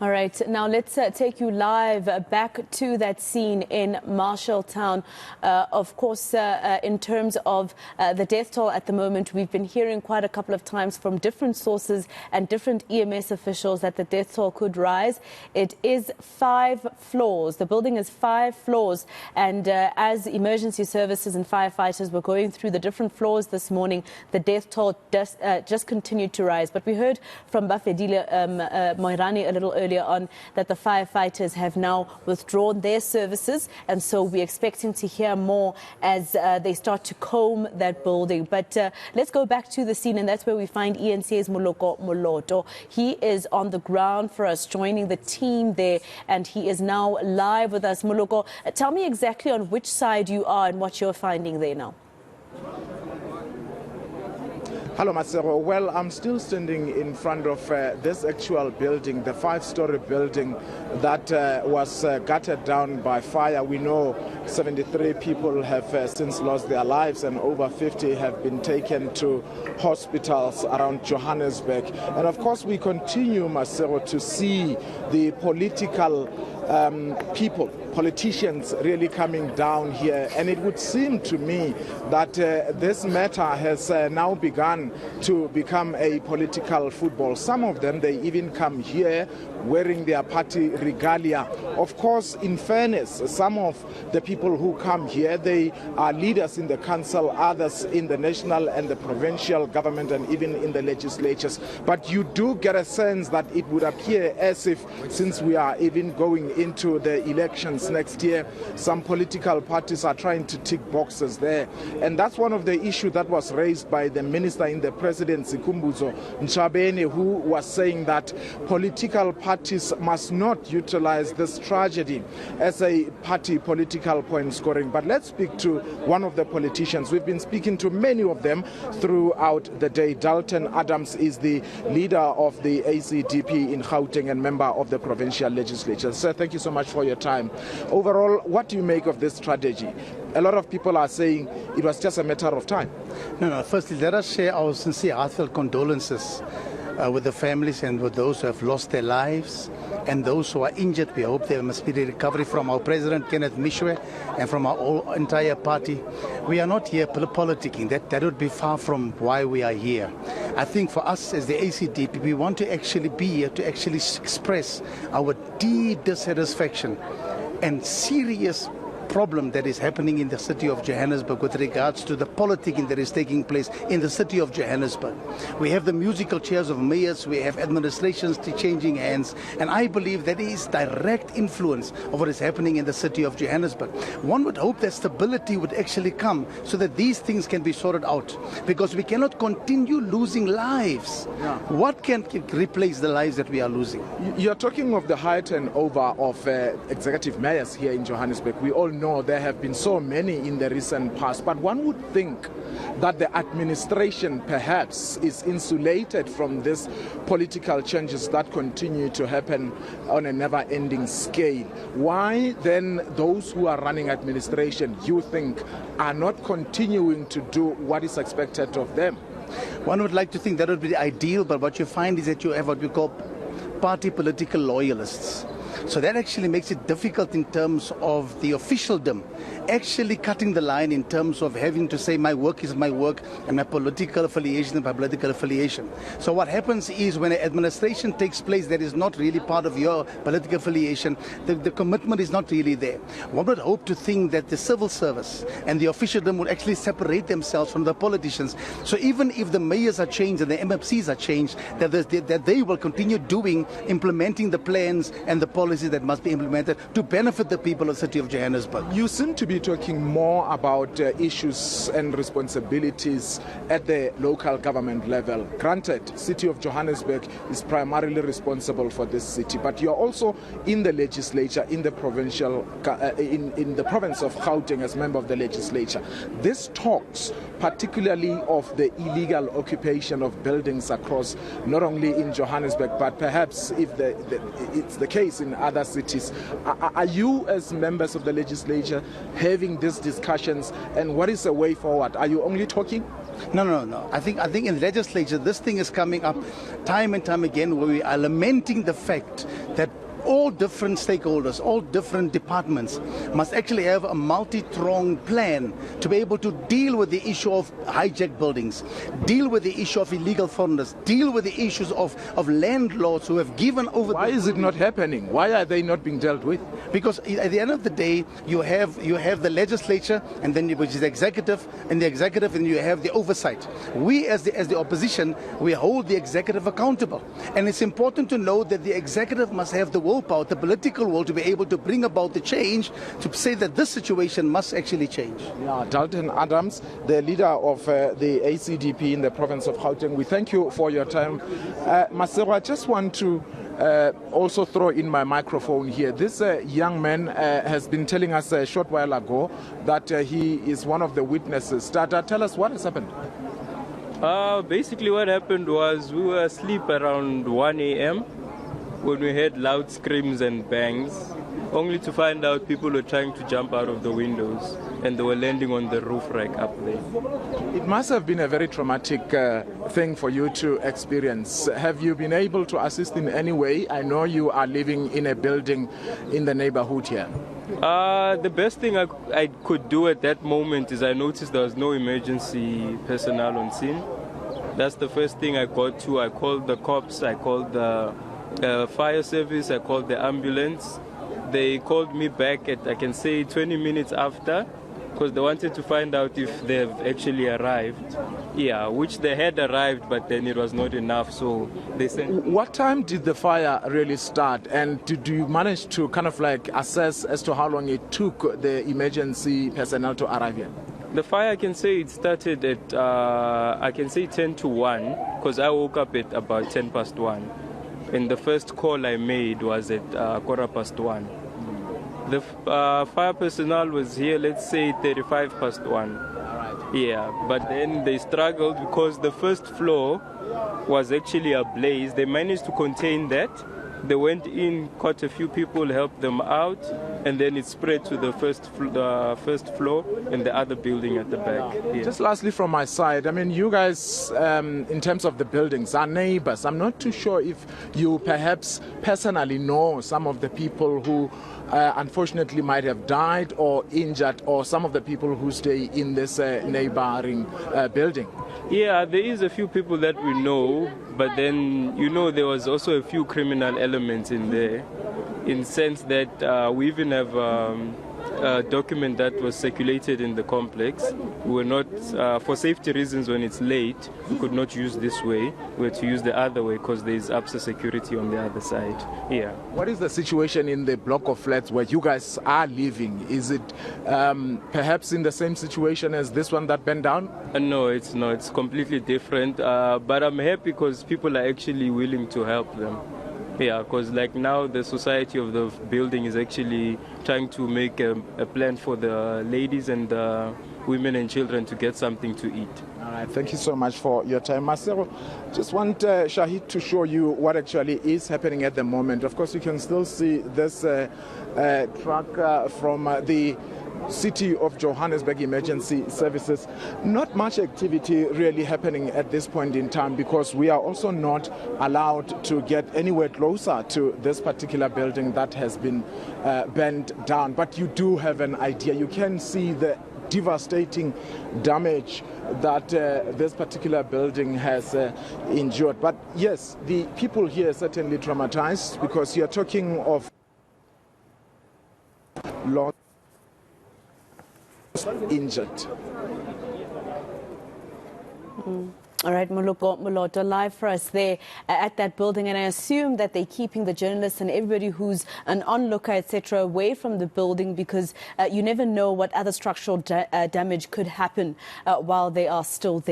All right, now let's take you live back to that scene in Marshalltown. Of course, in terms of the death toll at the moment, we've been hearing quite a couple of times from different sources and different EMS officials that the death toll could rise. It is 5 floors. The building is 5 floors. And as emergency services and firefighters were going through the different floors this morning, the death toll just continued to rise. But we heard from Bafedile Moirani a little earlier on that the firefighters have now withdrawn their services, and so we're expecting to hear more as they start to comb that building. But let's go back to the scene, and that's where we find eNCA's Moloko Moloto. He is on the ground for us, joining the team there, and he is now live with us. Moloko, tell me exactly on which side you are and what you're finding there now. Hello, Masero. Well, I'm still standing in front of this actual building, the 5-story building that was gutted down by fire. We know 73 people have since lost their lives, and over 50 have been taken to hospitals around Johannesburg. And of course, we continue, Masero, to see the political politicians really coming down here. And it would seem to me that this matter has now begun to become a political football. Some of them, they even come here wearing their party regalia. Of course, in fairness, some of the people who come here, they are leaders in the council, others in the national and the provincial government, and even in the legislatures. But you do get a sense that it would appear as if, since we are even going into the elections next year, some political parties are trying to tick boxes there. And that's one of the issues that was raised by the minister in the presidency, Kumbuzo Nchabene, who was saying that political parties must not utilize this tragedy as a party political point scoring. But let's speak to one of the politicians. We've been speaking to many of them throughout the day. Dalton Adams is the leader of the ACDP in Gauteng and member of the provincial legislature. Sir, thank you so much for your time. Overall, what do you make of this tragedy? A lot of people are saying it was just a matter of time. No. Firstly, let us share our sincere, heartfelt condolences with the families and with those who have lost their lives and those who are injured. We hope there must be a recovery from our President, Kenneth Mishwe, and from our entire party. We are not here politicking. That would be far from why we are here. I think for us as the ACDP, we want to actually be here to actually express our deep dissatisfaction and serious problem that is happening in the city of Johannesburg with regards to the politicking that is taking place in the city of Johannesburg. We have the musical chairs of mayors, we have administrations changing hands, and I believe that is direct influence of what is happening in the city of Johannesburg. One would hope that stability would actually come so that these things can be sorted out, because we cannot continue losing lives. Yeah. What can replace the lives that we are losing? You're talking of the high turnover of executive mayors here in Johannesburg. We all know there have been so many in the recent past, but one would think that the administration perhaps is insulated from these political changes that continue to happen on a never-ending scale. Why then those who are running administration, you think, are not continuing to do what is expected of them? One would like to think that would be ideal, but what you find is that you have what we call party political loyalists. So that actually makes it difficult in terms of the officialdom actually cutting the line in terms of having to say my work is my work and my political affiliation is my political affiliation. So what happens is when an administration takes place that is not really part of your political affiliation, the commitment is not really there. One would hope to think that the civil service and the officialdom would actually separate themselves from the politicians. So even if the mayors are changed and the MFCs are changed, that they will continue implementing the plans and the policies that must be implemented to benefit the people of the city of Johannesburg. You seem to be talking more about issues and responsibilities at the local government level. Granted, city of Johannesburg is primarily responsible for this city, but you're also in the legislature, in the provincial, in the province of Gauteng as member of the legislature. This talks particularly of the illegal occupation of buildings across not only in Johannesburg, but perhaps if it's the case in other cities. Are you as members of the legislature having these discussions, and what is the way forward? Are you only talking? No. I think in the legislature, this thing is coming up time and time again, where we are lamenting the fact that all different stakeholders, all different departments must actually have a multi-pronged plan to be able to deal with the issue of hijacked buildings, deal with the issue of illegal foreigners, deal with the issues of landlords who have given over. Why is it not happening? Why are they not being dealt with? Because at the end of the day, you have the legislature, and then which is the executive, and you have the oversight. We as the opposition, we hold the executive accountable, and it's important to know that the executive must have the willpower, the political will, to be able to bring about the change, to say that this situation must actually change. Yeah, Dalton Adams, the leader of the ACDP in the province of Gauteng, we thank you for your time. Masego, I just want to also throw in my microphone here. This young man has been telling us a short while ago that he is one of the witnesses. Tata, tell us what has happened. Basically what happened was we were asleep around 1 a.m. when we heard loud screams and bangs, only to find out people were trying to jump out of the windows and they were landing on the roof rack up there. It must have been a very traumatic thing for you to experience. Have you been able to assist in any way? I know you are living in a building in the neighborhood here. The best thing I could do at that moment is I noticed there was no emergency personnel on scene. That's the first thing I got to. I called the cops, I called the fire service, I called the ambulance. They called me back at, I can say, 20 minutes after, because they wanted to find out if they've actually arrived. Yeah, which they had arrived, but then it was not enough, so they sent. What time did the fire really start, and did you manage to kind of like assess as to how long it took the emergency personnel to arrive here? The fire, I can say it started at, I can say 10 to 1, because I woke up at about 10 past 1. And the first call I made was at 1:15. The fire personnel was here, let's say 35 past 1. Yeah, but then they struggled because the first floor was actually ablaze. They managed to contain that. They went in, caught a few people, helped them out, and then it spread to the first floor and the other building at the back. Yeah. Just lastly from my side, I mean, you guys, in terms of the buildings, are neighbors. I'm not too sure if you perhaps personally know some of the people who unfortunately might have died or injured, or some of the people who stay in this neighboring building. Yeah, there is a few people that we know, but then, you know, there was also a few criminal elements in there, in the sense that we even have a document that was circulated in the complex. We were not, for safety reasons, when it's late, we could not use this way. We had to use the other way because there is ABSA security on the other side. Yeah. What is the situation in the block of flats where you guys are living? Is it perhaps in the same situation as this one that burned down? No, it's not. It's completely different. But I'm happy because people are actually willing to help them. Yeah, because like now the society of the building is actually trying to make a plan for the ladies and the women and children to get something to eat. All right, thank you so much for your time. Marcelo, just want Shahid to show you what actually is happening at the moment. Of course, you can still see this truck from the City of Johannesburg Emergency Services. Not much activity really happening at this point in time because we are also not allowed to get anywhere closer to this particular building that has been burned down. But you do have an idea. You can see the devastating damage that this particular building has endured. But yes, the people here are certainly traumatized because you're talking of lots injured. All right, Moloko Moloto, live for us there at that building. And I assume that they're keeping the journalists and everybody who's an onlooker, etc., away from the building because you never know what other structural damage could happen while they are still there.